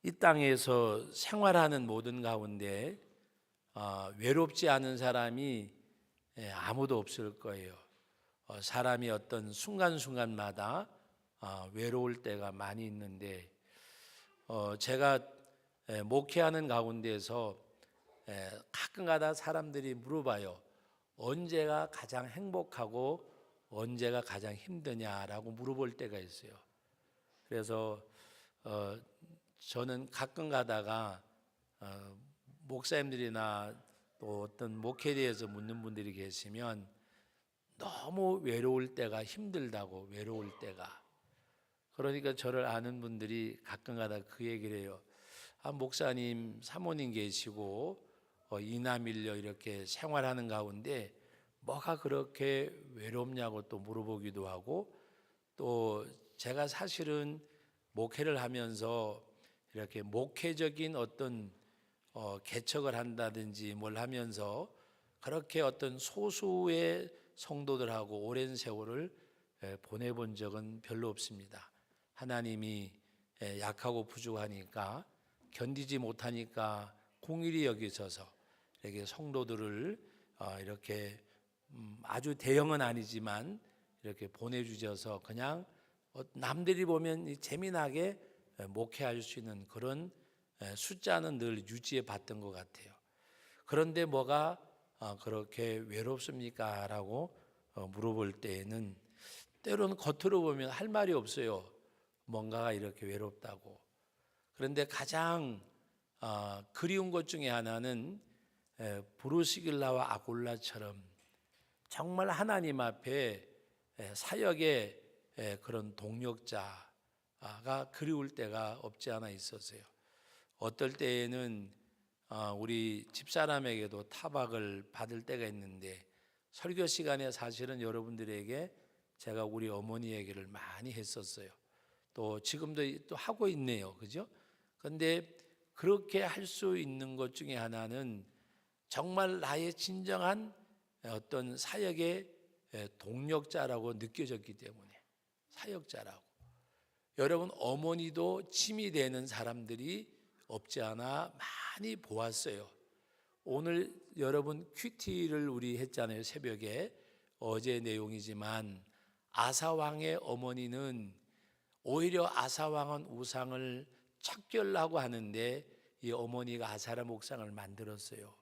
이 땅에서 생활하는 모든 가운데 외롭지 않은 사람이 아무도 없을 거예요. 사람이 어떤 순간순간마다 외로울 때가 많이 있는데 제가 목회하는 가운데서 가끔가다 사람들이 물어봐요. 언제가 가장 행복하고 언제가 가장 힘드냐라고 물어볼 때가 있어요. 그래서 저는 가끔 가다가 목사님들이나 또 어떤 목회에 대해서 묻는 분들이 계시면 너무 외로울 때가 힘들다고, 외로울 때가. 그러니까 저를 아는 분들이 가끔 가다 그 얘기를 해요. 목사님, 사모님 계시고 이남일녀 이렇게 생활하는 가운데 뭐가 그렇게 외롭냐고 또 물어보기도 하고, 또 제가 사실은 목회를 하면서 이렇게 목회적인 어떤 개척을 한다든지 뭘 하면서 그렇게 어떤 소수의 성도들하고 오랜 세월을 보내본 적은 별로 없습니다. 하나님이 약하고 부족하니까, 견디지 못하니까 공일이 여기셔서 이렇게 성도들을 이렇게 아주 대형은 아니지만 이렇게 보내주셔서 그냥 남들이 보면 재미나게 목회할 수 있는 그런 숫자는 늘 유지해 봤던 것 같아요. 그런데 뭐가 그렇게 외롭습니까? 라고 물어볼 때에는 때로는 겉으로 보면 할 말이 없어요. 뭔가가 이렇게 외롭다고. 그런데 가장 그리운 것 중에 하나는 브루시길라와 아굴라처럼 정말 하나님 앞에 사역의 그런 동력자가 그리울 때가 없지 않아 있었어요. 어떨 때에는 우리 집사람에게도 타박을 받을 때가 있는데, 설교 시간에 사실은 여러분들에게 제가 우리 어머니 얘기를 많이 했었어요. 또 지금도 또 하고 있네요. 그죠? 그런데 그렇게 할 수 있는 것 중에 하나는 정말 나의 진정한 어떤 사역의 동력자라고 느껴졌기 때문에, 사역자라고. 여러분, 어머니도 짐이 되는 사람들이 없지 않아 많이 보았어요. 오늘 여러분 큐티를 우리 했잖아요. 새벽에. 어제 내용이지만 아사왕의 어머니는 오히려 아사왕은 우상을 척결하고 하는데 이 어머니가 아사라 목상을 만들었어요.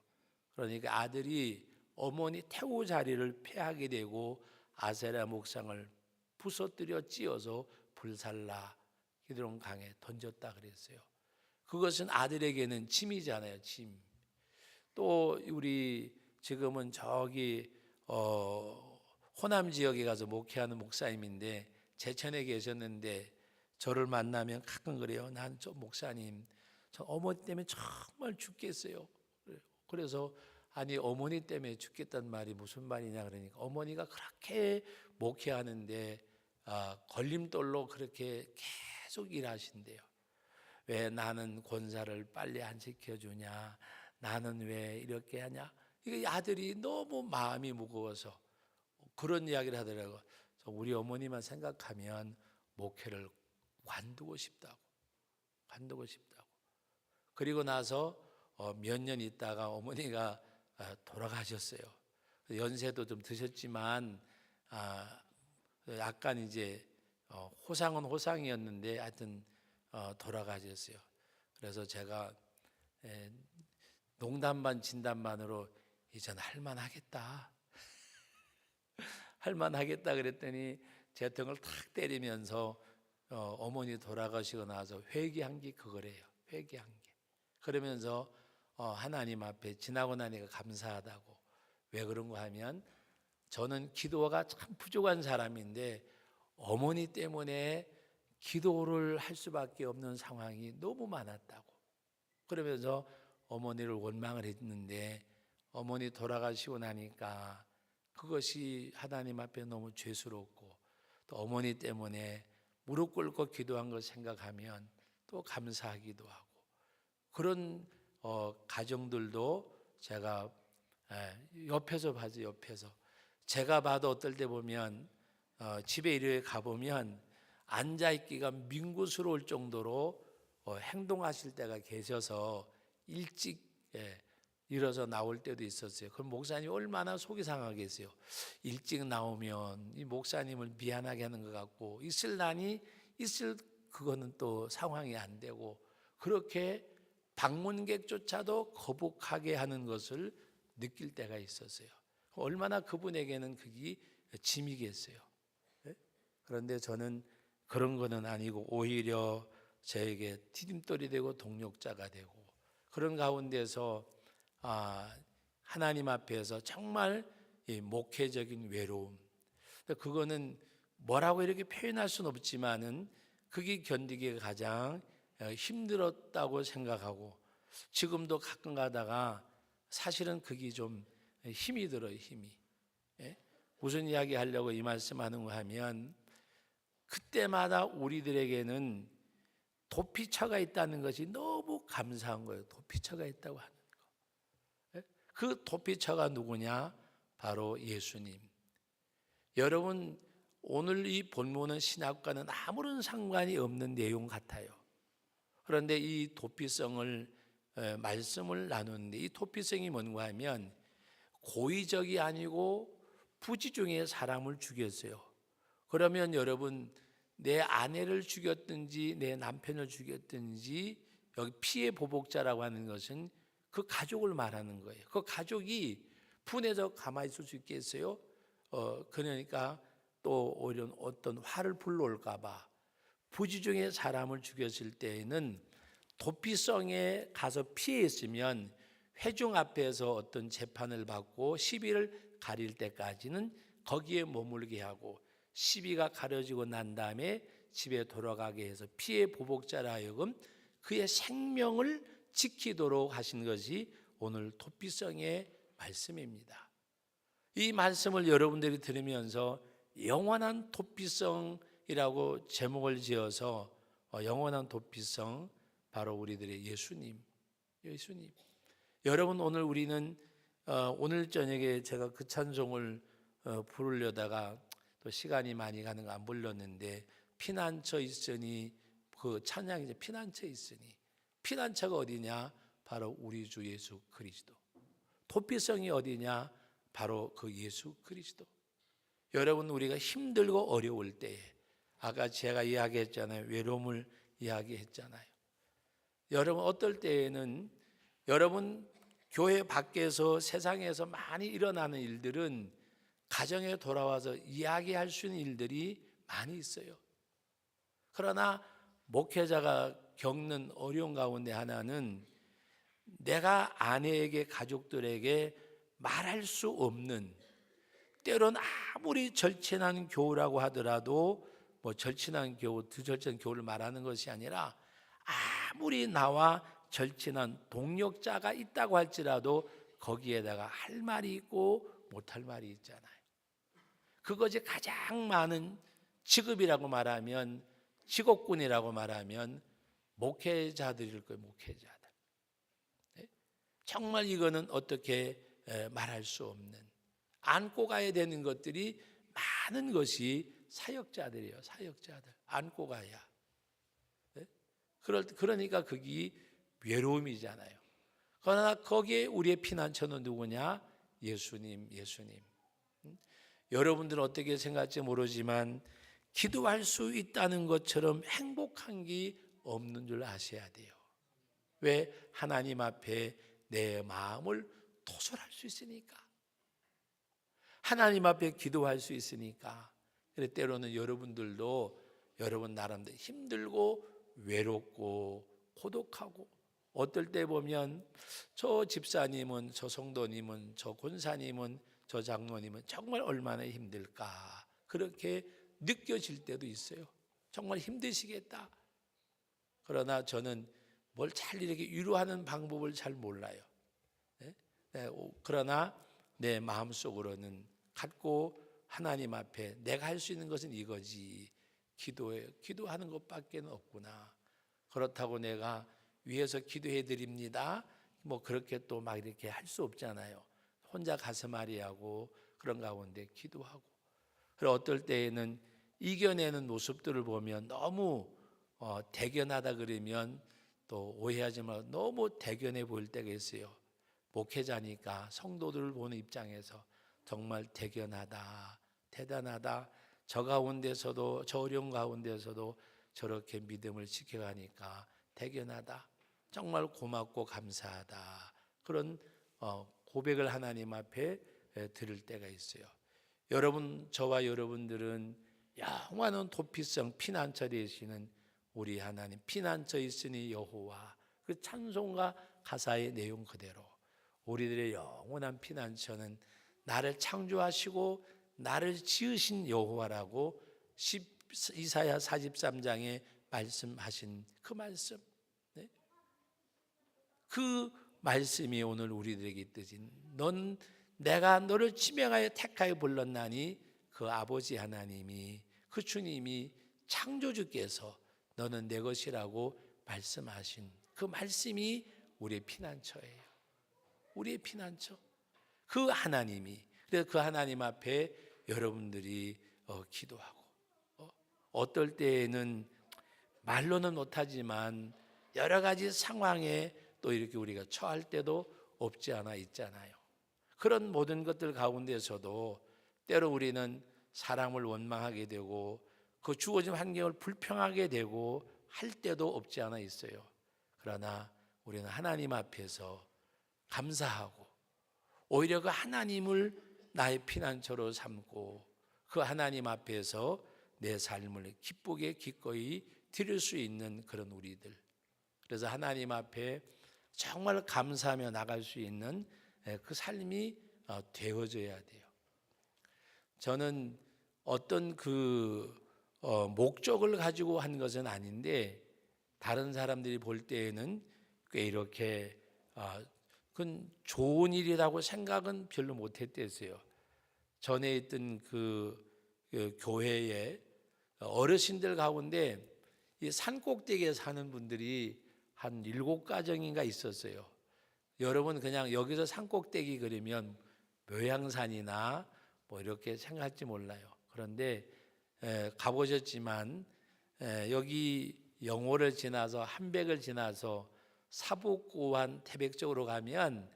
그러니까 아들이 어머니 태우 자리를 폐하게 되고 아세라 목상을 부서뜨려 찧어서 불살라 기드론 강에 던졌다 그랬어요. 그것은 아들에게는 짐이잖아요. 짐. 또 우리 지금은 저기 호남 지역에 가서 목회하는 목사님인데 제천에 계셨는데 저를 만나면 가끔 그래요. 난 저 목사님, 저 어머니 때문에 정말 죽겠어요. 그래서 아니 어머니 때문에 죽겠다는 말이 무슨 말이냐 그러니까, 어머니가 그렇게 목회하는데 걸림돌로 그렇게 계속 일하신대요. 왜 나는 권사를 빨리 안 지켜주냐, 나는 왜 이렇게 하냐. 이게 아들이 너무 마음이 무거워서 그런 이야기를 하더라고요. 우리 어머니만 생각하면 목회를 관두고 싶다고, 관두고 싶다고. 그리고 나서 몇 년 있다가 어머니가 돌아가셨어요. 연세도 좀 드셨지만 약간 이제 호상은 호상이었는데 하여튼 돌아가셨어요. 그래서 제가 농담 반 진담 반으로 이젠 할만하겠다, 할만하겠다 그랬더니 제 등을 탁 때리면서 어머니 돌아가시고 나서 회개한 게 그거래요. 회개한 게. 그러면서 하나님 앞에 지나고 나니까 감사하다고. 왜 그런가 하면 저는 기도가 참 부족한 사람인데 어머니 때문에 기도를 할 수밖에 없는 상황이 너무 많았다고. 그러면서 어머니를 원망을 했는데 어머니 돌아가시고 나니까 그것이 하나님 앞에 너무 죄스럽고, 또 어머니 때문에 무릎 꿇고 기도한 걸 생각하면 또 감사하기도 하고, 그런 가정들도 제가 옆에서 봐서, 옆에서 제가 봐도 어떨 때 보면 집에 이렇게 가보면 앉아있기가 민구스러울 정도로 행동하실 때가 계셔서 일찍 일어서 나올 때도 있었어요. 그럼 목사님이 얼마나 속이 상하겠어요. 일찍 나오면 이 목사님을 미안하게 하는 것 같고, 있을 난이 있을 그거는 또 상황이 안 되고, 그렇게 방문객조차도 거북하게 하는 것을 느낄 때가 있었어요. 얼마나 그분에게는 그게 짐이겠어요. 그런데 저는 그런 거는 아니고 오히려 저에게 디딤돌이 되고 동력자가 되고, 그런 가운데서 하나님 앞에서 정말 이 목회적인 외로움, 그거는 뭐라고 이렇게 표현할 수는 없지만은 그게 견디기가 가장 힘들었다고 생각하고, 지금도 가끔 가다가 사실은 그게 좀 힘이 들어요. 힘이. 무슨 이야기 하려고 이 말씀하는 거 하면, 그때마다 우리들에게는 도피처가 있다는 것이 너무 감사한 거예요. 도피처가 있다고 하는 거. 그 도피처가 누구냐? 바로 예수님. 여러분, 오늘 이 본문은 신학과는 아무런 상관이 없는 내용 같아요. 그런데 이 도피성을 말씀을 나누는데, 이 도피성이 뭔가 하면 고의적이 아니고 부지 중에 사람을 죽였어요. 그러면 여러분, 내 아내를 죽였든지 내 남편을 죽였든지, 여기 피해 보복자라고 하는 것은 그 가족을 말하는 거예요. 그 가족이 분해서 가만히 있을 수 있겠어요? 그러니까 또 오히려 어떤 화를 불러올까 봐 부지 중에 사람을 죽였을 때에는 도피성에 가서 피해 있으면 회중 앞에서 어떤 재판을 받고 시비를 가릴 때까지는 거기에 머물게 하고, 시비가 가려지고 난 다음에 집에 돌아가게 해서 피해 보복자라 하여금 그의 생명을 지키도록 하신 것이 오늘 도피성의 말씀입니다. 이 말씀을 여러분들이 들으면서 영원한 도피성이라고 제목을 지어서, 영원한 도피성, 바로 우리들의 예수님. 여러분, 오늘 우리는 오늘 저녁에 제가 그 찬송을 부르려다가 또 시간이 많이 가는 거 안 불렀는데, 피난처 있으니, 그 찬양이 이제 피난처 있으니, 피난처가 어디냐? 바로 우리 주 예수 그리스도. 도피성이 어디냐? 바로 그 예수 그리스도. 여러분, 우리가 힘들고 어려울 때에, 아까 제가 이야기했잖아요. 외로움을 이야기했잖아요. 여러분, 어떨 때에는 여러분 교회 밖에서 세상에서 많이 일어나는 일들은 가정에 돌아와서 이야기할 수 있는 일들이 많이 있어요. 그러나 목회자가 겪는 어려운 가운데 하나는, 내가 아내에게, 가족들에게 말할 수 없는, 때론 아무리 절친한 교우라고 하더라도, 뭐 절친한 교우, 드절친한 교우를 말하는 것이 아니라, 아무리 나와 절친한 동력자가 있다고 할지라도 거기에다가 할 말이 있고 못할 말이 있잖아요. 그것이 가장 많은 직업이라고 말하면, 직업군이라고 말하면 목회자들일 거예요. 목회자들. 정말 이거는 어떻게 말할 수 없는, 안고 가야 되는 것들이 많은 것이 사역자들이에요. 사역자들 안고 가야. 그러니까 그게 외로움이잖아요. 그러나 거기에 우리의 피난처는 누구냐? 예수님. 여러분들은 어떻게 생각할지 모르지만 기도할 수 있다는 것처럼 행복한 게 없는 줄 아셔야 돼요. 왜? 하나님 앞에 내 마음을 토설할 수 있으니까. 하나님 앞에 기도할 수 있으니까. 때로는 여러분들도 여러분 나름대로 힘들고 외롭고 고독하고, 어떨 때 보면 저 집사님은, 저 성도님은, 저 권사님은, 저 장로님은 정말 얼마나 힘들까, 그렇게 느껴질 때도 있어요. 정말 힘드시겠다. 그러나 저는 뭘 잘 이렇게 위로하는 방법을 잘 몰라요. 그러나 내 마음속으로는 갖고 하나님 앞에 내가 할 수 있는 것은 이거지, 기도하는 것밖에 없구나. 그렇다고 내가 위에서 기도해 드립니다, 뭐 그렇게 또 막 이렇게 할 수 없잖아요. 혼자 가슴앓이하고 그런 가운데 기도하고. 그리고 어떨 때에는 이겨내는 모습들을 보면 너무 대견하다 그러면 또 오해하지 말고 너무 대견해 보일 때가 있어요. 목회자니까 성도들을 보는 입장에서 정말 대견하다, 대단하다. 저 가운데서도, 저 어려운 가운데서도 저렇게 믿음을 지켜가니까 대견하다. 정말 고맙고 감사하다. 그런 고백을 하나님 앞에 드릴 때가 있어요. 여러분, 저와 여러분들은 영원한 도피성 피난처 되시는 우리 하나님, 피난처 있으니 여호와, 그 찬송가 가사의 내용 그대로 우리들의 영원한 피난처는 나를 창조하시고 나를 지으신 여호와라고 이사야 43장에 말씀하신 그 말씀, 네? 그 말씀이 오늘 우리들에게 있듯이 내가 너를 지명하여 택하여 불렀나니 그 아버지 하나님이, 그 주님이, 창조주께서 너는 내 것이라고 말씀하신 그 말씀이 우리의 피난처예요. 우리의 피난처, 그 하나님이. 그래서 그 하나님 앞에 여러분들이 기도하고, 어떨 때에는 말로는 못하지만 여러 가지 상황에 또 이렇게 우리가 처할 때도 없지 않아 있잖아요. 그런 모든 것들 가운데서도 때로 우리는 사람을 원망하게 되고 그 주어진 환경을 불평하게 되고 할 때도 없지 않아 있어요. 그러나 우리는 하나님 앞에서 감사하고 오히려 그 하나님을 나의 피난처로 삼고 그 하나님 앞에서 내 삶을 기쁘게 기꺼이 드릴 수 있는 그런 우리들. 그래서 하나님 앞에 정말 감사하며 나갈 수 있는 그 삶이 되어져야 돼요. 저는 어떤 목적을 가지고 한 것은 아닌데 다른 사람들이 볼 때에는 꽤 이렇게 그건 좋은 일이라고 생각은 별로 못했댔어요. 전에 있던 그 교회에 어르신들 가운데 이 산꼭대기에 사는 분들이 한 7가정인가 있었어요. 여러분 그냥 여기서 산꼭대기 그러면 묘향산이나 뭐 이렇게 생각할지 몰라요. 그런데 가보셨지만 여기 영호를 지나서 한백을 지나서 사북고환 태백 쪽으로 가면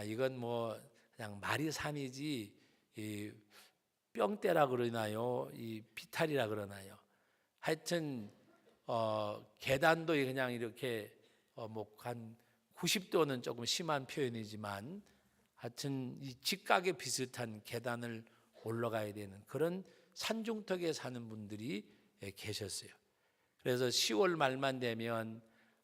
이건 뭐 그냥 말이 산이지 이 뿅대라 그러나요? 이 비탈이라 그러나요? 하여튼 계단도 그냥 이렇게 뭐 한 90도는 조금 심한 표현이지만 하여튼 이 직각에 비슷한 계단을 올라가야 되는 그런 산중턱에 사는 분들이 계셨어요. 그래서 10월 말만 되면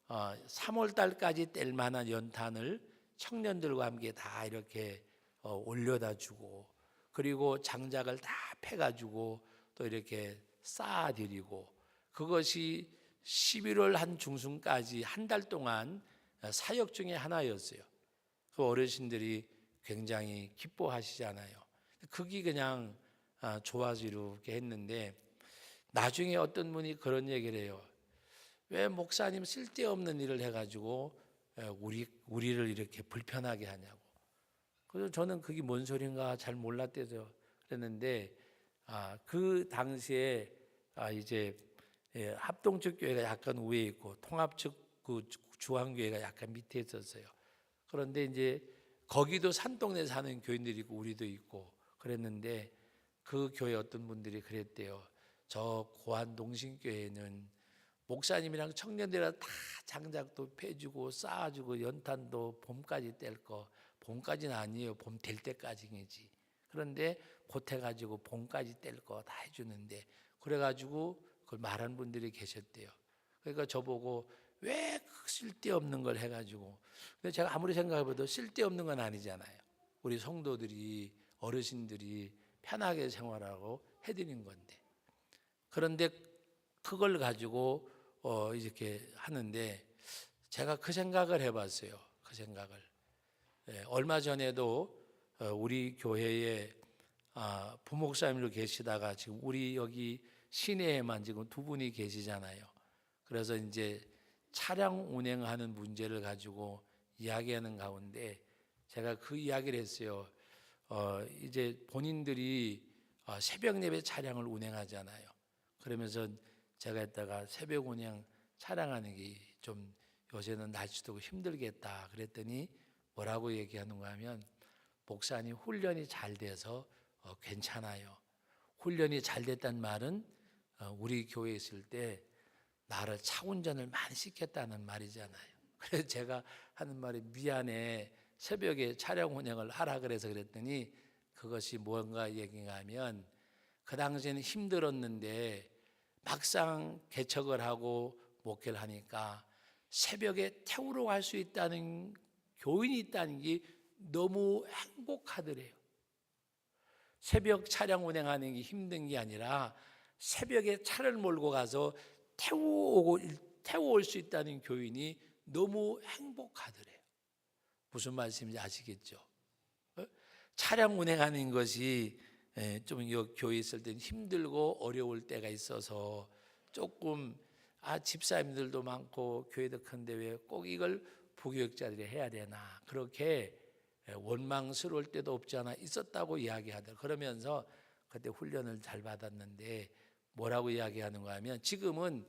3월 달까지 뗄 만한 연탄을 청년들과 함께 다 이렇게 올려다 주고 그리고 장작을 다 패가지고 또 이렇게 쌓아드리고 그것이 11월 한 중순까지 한 달 동안 사역 중에 하나였어요. 그 어르신들이 굉장히 기뻐하시잖아요. 그게 그냥 좋아서 이렇게 했는데 나중에 어떤 분이 그런 얘기를 해요. 왜 목사님 쓸데없는 일을 해가지고 우리를 이렇게 불편하게 하냐고. 그래서 저는 그게 뭔 소린가 잘 몰랐대요. 그랬는데 그 당시에 이제 합동 측 교회가 약간 위에 있고 통합 측 그 중앙교회가 약간 밑에 있었어요. 그런데 이제 거기도 산동네 사는 교인들이 있고 우리도 있고 그랬는데 그 교회 어떤 분들이 그랬대요. 저 고한 동신교회는 목사님이랑 청년들이랑 다 장작도 패주고 쌓아주고 연탄도 봄까지 뗄 거, 봄까지는 아니에요. 봄 될 때까지이지. 그런데 보태가지고 봄까지 뗄 거 다 해주는데 그래가지고 그걸 말한 분들이 계셨대요. 그러니까 저보고 왜 쓸데없는 걸 해가지고. 근데 제가 아무리 생각해봐도 쓸데없는 건 아니잖아요. 우리 성도들이 어르신들이 편하게 생활하고 해드린 건데. 그런데 그걸 가지고 이렇게 하는데 제가 그 생각을 해봤어요. 그 생각을. 얼마 전에도 우리 교회에 부목사님으로 계시다가 지금 우리 여기 시내에만 지금 2분이 계시잖아요. 그래서 이제 차량 운행하는 문제를 가지고 이야기하는 가운데 제가 그 이야기를 했어요. 이제 본인들이 새벽 예배 차량을 운행하잖아요. 그러면서 제가 했다가 새벽 운행 차량하는 게 좀 요새는 날씨도 힘들겠다 그랬더니 뭐라고 얘기하는가 하면 목사님 훈련이 잘 돼서 괜찮아요. 훈련이 잘 됐단 말은 우리 교회에 있을 때 나를 차 운전을 많이 시켰다는 말이잖아요. 그래서 제가 하는 말이 미안해. 새벽에 차량 운행을 하라 그래서 그랬더니 그것이 뭔가 얘기가 하면 그 당시에는 힘들었는데 막상 개척을 하고 목회를 하니까 새벽에 태우러 갈 수 있다는 교인이 있다는 게 너무 행복하더래요. 새벽 차량 운행하는 게 힘든 게 아니라 새벽에 차를 몰고 가서 태워올 수 있다는 교인이 너무 행복하더래요. 무슨 말씀인지 아시겠죠? 차량 운행하는 것이 좀 교회 있을 때는 힘들고 어려울 때가 있어서 조금 집사님들도 많고 교회도 큰데 왜 꼭 이걸 부교육자들이 해야 되나 그렇게 원망스러울 때도 없지 않아 있었다고 이야기하더라고요. 그러면서 그때 훈련을 잘 받았는데 뭐라고 이야기하는가 하면 지금은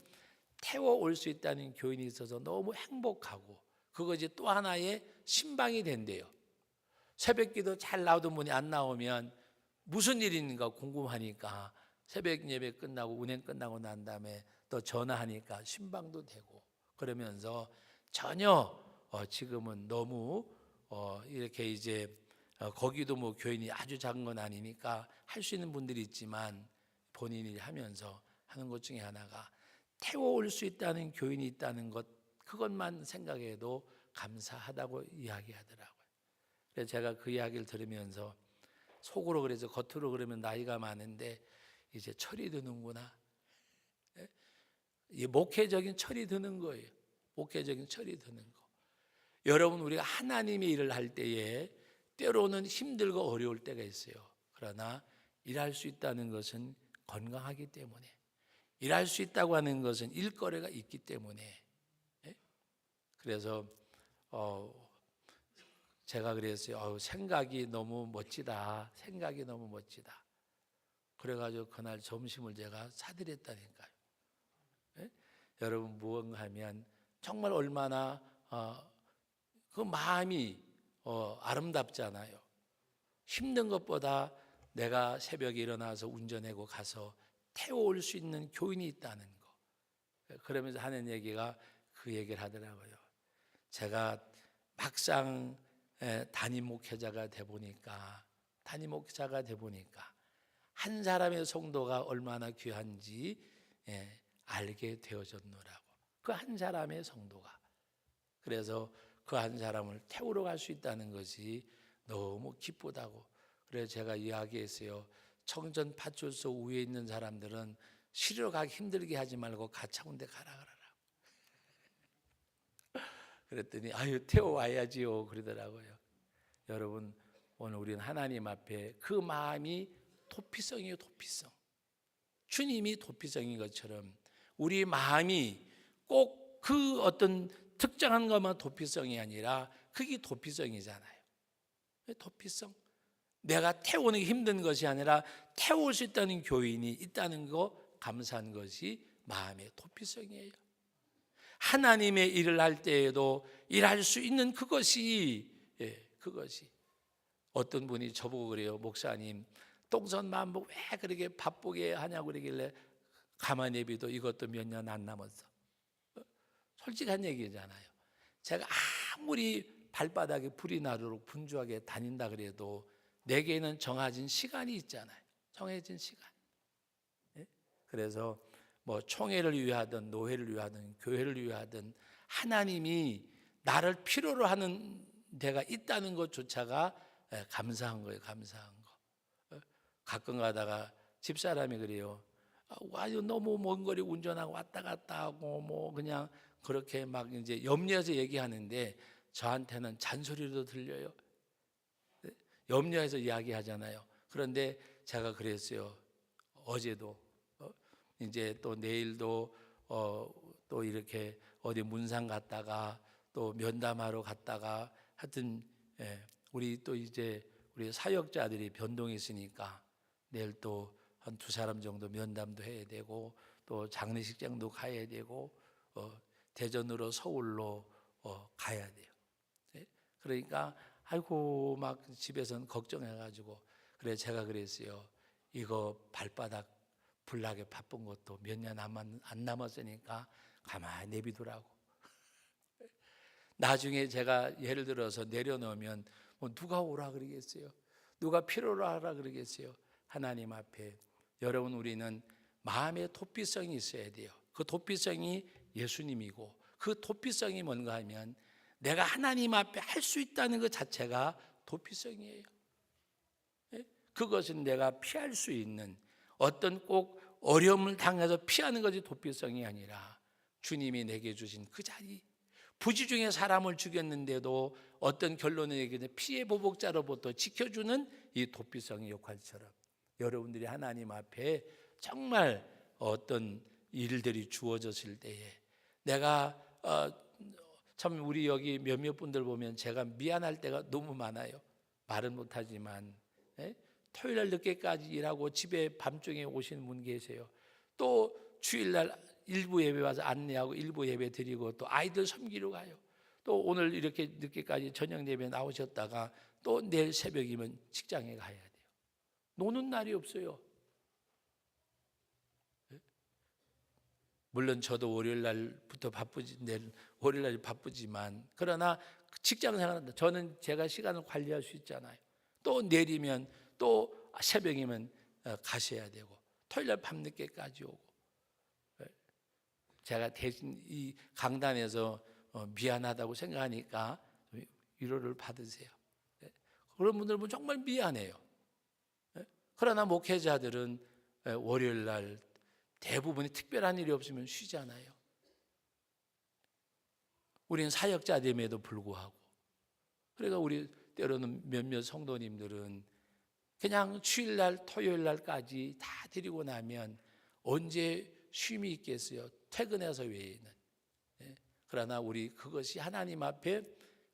태워올 수 있다는 교인이 있어서 너무 행복하고 그것이 또 하나의 신방이 된대요. 새벽기도 잘 나오던 분이 안 나오면 무슨 일인가 궁금하니까 새벽 예배 끝나고 운행 끝나고 난 다음에 또 전화하니까 신방도 되고 그러면서 전혀 지금은 너무 이렇게 이제 거기도 뭐 교인이 아주 작은 건 아니니까 할 수 있는 분들이 있지만 본인이 하면서 하는 것 중에 하나가 태워올 수 있다는 교인이 있다는 것 그것만 생각해도 감사하다고 이야기하더라고요. 그래서 제가 그 이야기를 들으면서 속으로 그래서 겉으로 그러면 나이가 많은데 이제 철이 드는구나. 이 목회적인 철이 드는 거예요. 목회적인 철이 드는 거. 여러분 우리가 하나님의 일을 할 때에 때로는 힘들고 어려울 때가 있어요. 그러나 일할 수 있다는 것은 건강하기 때문에 일할 수 있다고 하는 것은 일거리가 있기 때문에 그래서 제가 그랬어요. 생각이 너무 멋지다. 생각이 너무 멋지다. 그래가지고 그날 점심을 제가 사드렸다니까요. 여러분 무언가 하면 정말 얼마나 그 마음이 아름답잖아요. 힘든 것보다 내가 새벽에 일어나서 운전하고 가서 태워올 수 있는 교인이 있다는 거. 그러면서 하는 얘기가 그 얘기를 하더라고요. 제가 막상 담임 목회자가 돼 보니까 한 사람의 성도가 얼마나 귀한지 알게 되어졌노라고. 그 한 사람의 성도가. 그래서 그 한 사람을 태우러 갈 수 있다는 것이 너무 기쁘다고. 그래서 제가 이야기했어요. 청전 파출소 위에 있는 사람들은 쉬러 가기 힘들게 하지 말고 가까운 데 가라 그러라고. 그랬더니 태워와야지요 그러더라고요. 여러분 오늘 우리는 하나님 앞에 그 마음이 도피성이에요. 도피성. 주님이 도피성인 것처럼 우리 마음이 꼭 그 어떤 특정한 것만 도피성이 아니라 그게 도피성이잖아요. 도피성. 내가 태우는 게 힘든 것이 아니라 태울 수 있다는 교인이 있다는 거 감사한 것이 마음의 도피성이에요. 하나님의 일을 할 때에도 일할 수 있는 그것이 어떤 분이 저보고 그래요. 목사님 동서남북 왜 그렇게 바쁘게 하냐고 그러길래 가만히 내비도 이것도 몇 년 안 남았어. 솔직한 얘기잖아요. 제가 아무리 발바닥에 불이 나도록 분주하게 다닌다 그래도 내게는 정해진 시간이 있잖아요. 정해진 시간. 그래서 뭐 총회를 위하든 노회를 위하든 교회를 위하든 하나님이 나를 필요로 하는 데가 있다는 것조차가 감사한 거예요. 감사한 거. 가끔 가다가 집사람이 그래요. 너무 먼 거리 운전하고 왔다 갔다 하고 뭐 그냥 그렇게 막 이제 염려해서 얘기하는데 저한테는 잔소리로 들려요. 염려해서 이야기하잖아요. 그런데 제가 그랬어요. 어제도 이제 또 내일도 또 이렇게 어디 문상 갔다가 또 면담하러 갔다가 하여튼 우리 또 이제 우리 사역자들이 변동이 있으니까 내일 또 한 두 사람 정도 면담도 해야 되고 또 장례식장도 가야 되고 대전으로 서울로 가야 돼요. 예? 그러니까 아이고 막 집에서는 걱정해가지고 그래 제가 그랬어요. 이거 발바닥 불나게 바쁜 것도 몇 년 안 남았으니까 가만히 내비두라고. 나중에 제가 예를 들어서 내려놓으면 뭐 누가 오라 그러겠어요? 누가 필요로 하라 그러겠어요? 하나님 앞에 여러분 우리는 마음의 도피성이 있어야 돼요. 그 도피성이 예수님이고 그 도피성이 뭔가 하면 내가 하나님 앞에 할 수 있다는 것 자체가 도피성이에요. 그것은 내가 피할 수 있는 어떤 꼭 어려움을 당해서 피하는 것이 도피성이 아니라 주님이 내게 주신 그 자리, 부지 중에 사람을 죽였는데도 어떤 결론을 얘기해 피해 보복자로부터 지켜주는 이 도피성의 역할처럼 여러분들이 하나님 앞에 정말 어떤 일들이 주어졌을 때에 내가 참 우리 여기 몇몇 분들 보면 제가 미안할 때가 너무 많아요. 말은 못하지만 토요일날 늦게까지 일하고 집에 밤중에 오시는 분 계세요. 또 주일날 일부 예배 와서 안내하고 일부 예배 드리고 또 아이들 섬기러 가요. 또 오늘 이렇게 늦게까지 저녁 예배 나오셨다가 또 내일 새벽이면 직장에 가야 돼요. 노는 날이 없어요. 물론 저도 월요일날부터 월요일날 바쁘지만 그러나 직장 생활한다. 저는 제가 시간을 관리할 수 있잖아요. 또 내리면 또 새벽이면 가셔야 되고 토요일날 밤늦게까지 오고 제가 대신 이 강단에서 미안하다고 생각하니까 위로를 받으세요. 그런 분들 보면 정말 미안해요. 그러나 목회자들은 월요일날 대부분이 특별한 일이 없으면 쉬잖아요. 우리는 사역자됨에도 불구하고 그러니까 우리 때로는 몇몇 성도님들은 그냥 주일날 토요일날까지 다 드리고 나면 언제 쉼이 있겠어요? 퇴근해서 외에는. 그러나 우리 그것이 하나님 앞에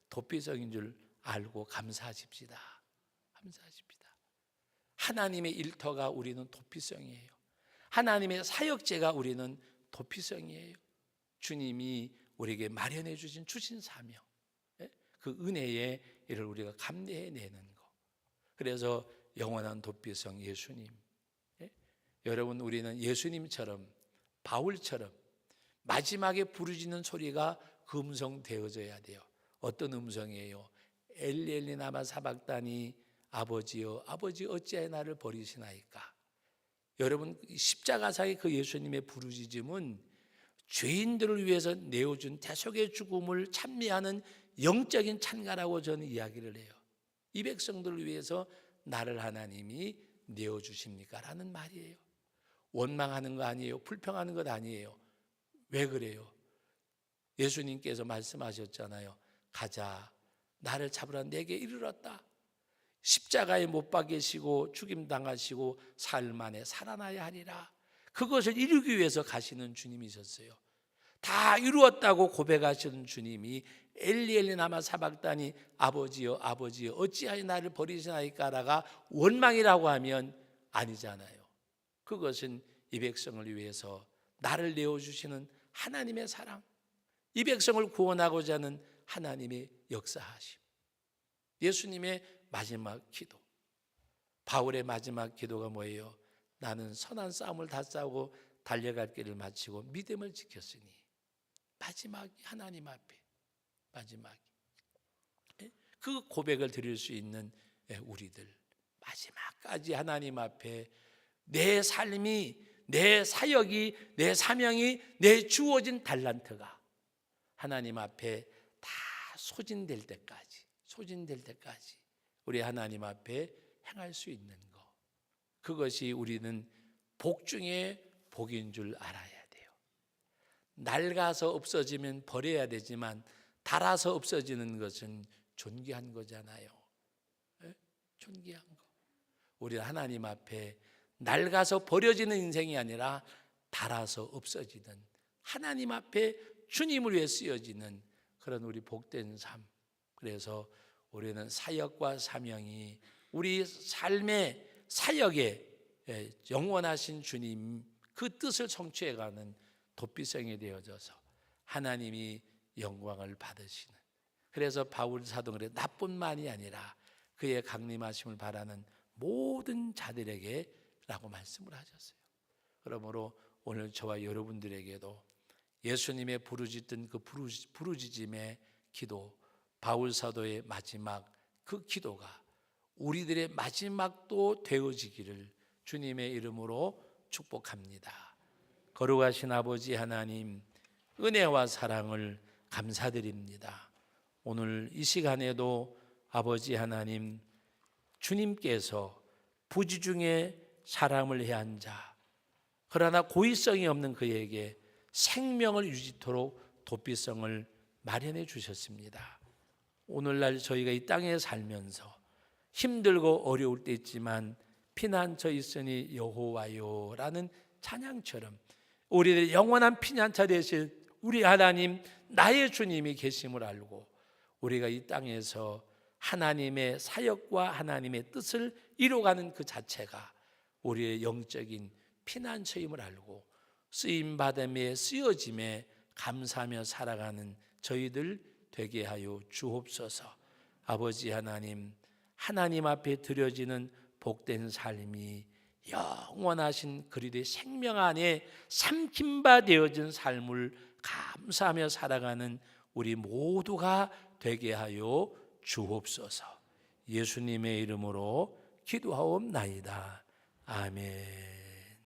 도피성인 줄 알고 감사하십시다. 감사하십시다. 하나님의 일터가 우리는 도피성이에요. 하나님의 사역제가 우리는 도피성이에요. 주님이 우리에게 마련해 주신 사명, 그 은혜의 일을 우리가 감내해내는 거. 그래서 영원한 도피성 예수님. 여러분 우리는 예수님처럼 바울처럼 마지막에 부르짖는 소리가 그 음성 되어져야 돼요. 어떤 음성이에요? 엘리 엘리 라마 사박다니 아버지여 아버지 어찌하여 나를 버리시나이까. 여러분 십자가상의 그 예수님의 부르짖음은 죄인들을 위해서 내어준 대속의 죽음을 찬미하는 영적인 찬가라고 저는 이야기를 해요. 이 백성들을 위해서 나를 하나님이 내어주십니까? 라는 말이에요. 원망하는 거 아니에요. 불평하는 것 아니에요. 왜 그래요? 예수님께서 말씀하셨잖아요. 가자, 나를 잡으라 내게 이르렀다. 십자가에 못 박이시고 죽임당하시고 사흘 만에 살아나야 하리라. 그것을 이루기 위해서 가시는 주님이셨어요. 다 이루었다고 고백하시는 주님이 엘리 엘리 라마 사박다니 아버지여 아버지여 어찌하여 나를 버리시나이까라가 원망이라고 하면 아니잖아요. 그것은 이 백성을 위해서 나를 내어주시는 하나님의 사랑, 이 백성을 구원하고자 하는 하나님의 역사하심. 예수님의 마지막 기도, 바울의 마지막 기도가 뭐예요? 나는 선한 싸움을 다 싸우고 달려갈 길을 마치고 믿음을 지켰으니. 마지막이 하나님 앞에 마지막이 그 고백을 드릴 수 있는 우리들, 마지막까지 하나님 앞에 내 삶이, 내 사역이, 내 사명이, 내 주어진 달란트가 하나님 앞에 다 소진될 때까지 우리 하나님 앞에 행할 수 있는 것, 그것이 우리는 복 중에 복인 줄 알아야 돼요. 낡아서 없어지면 버려야 되지만 닳아서 없어지는 것은 존귀한 거잖아요. 존귀한 거. 우리 하나님 앞에 낡아서 버려지는 인생이 아니라 닳아서 없어지는, 하나님 앞에 주님을 위해 쓰여지는 그런 우리 복된 삶. 그래서 우리는 사역과 사명이 우리 삶의 사역에 영원하신 주님 그 뜻을 성취해가는 도피성이 되어져서 하나님이 영광을 받으시는, 그래서 바울 사도는 나뿐만이 아니라 그의 강림하심을 바라는 모든 자들에게 라고 말씀을 하셨어요. 그러므로 오늘 저와 여러분들에게도 예수님의 부르짖던 그 부르짖음의 기도, 바울 사도의 마지막 그 기도가 우리들의 마지막도 되어지기를 주님의 이름으로 축복합니다. 거룩하신 아버지 하나님, 은혜와 사랑을 감사드립니다. 오늘 이 시간에도 아버지 하나님, 주님께서 부지 중에 사람을 해한 자, 그러나 고의성이 없는 그에게 생명을 유지토록 도피성을 마련해 주셨습니다. 오늘날 저희가 이 땅에 살면서 힘들고 어려울 때 있지만 피난처 있으니 여호와요 라는 찬양처럼 우리들의 영원한 피난처 되실 우리 하나님, 나의 주님이 계심을 알고 우리가 이 땅에서 하나님의 사역과 하나님의 뜻을 이루어가는 그 자체가 우리의 영적인 피난처임을 알고 쓰임받음에 쓰여짐에 감사하며 살아가는 저희들 되게 하여 주옵소서. 아버지 하나님, 하나님 앞에 드려지는 복된 삶이 영원하신 그리스도의 생명 안에 삼킨 바 되어진 삶을 감사하며 살아가는 우리 모두가 되게 하여 주옵소서. 예수님의 이름으로 기도하옵나이다. 아멘.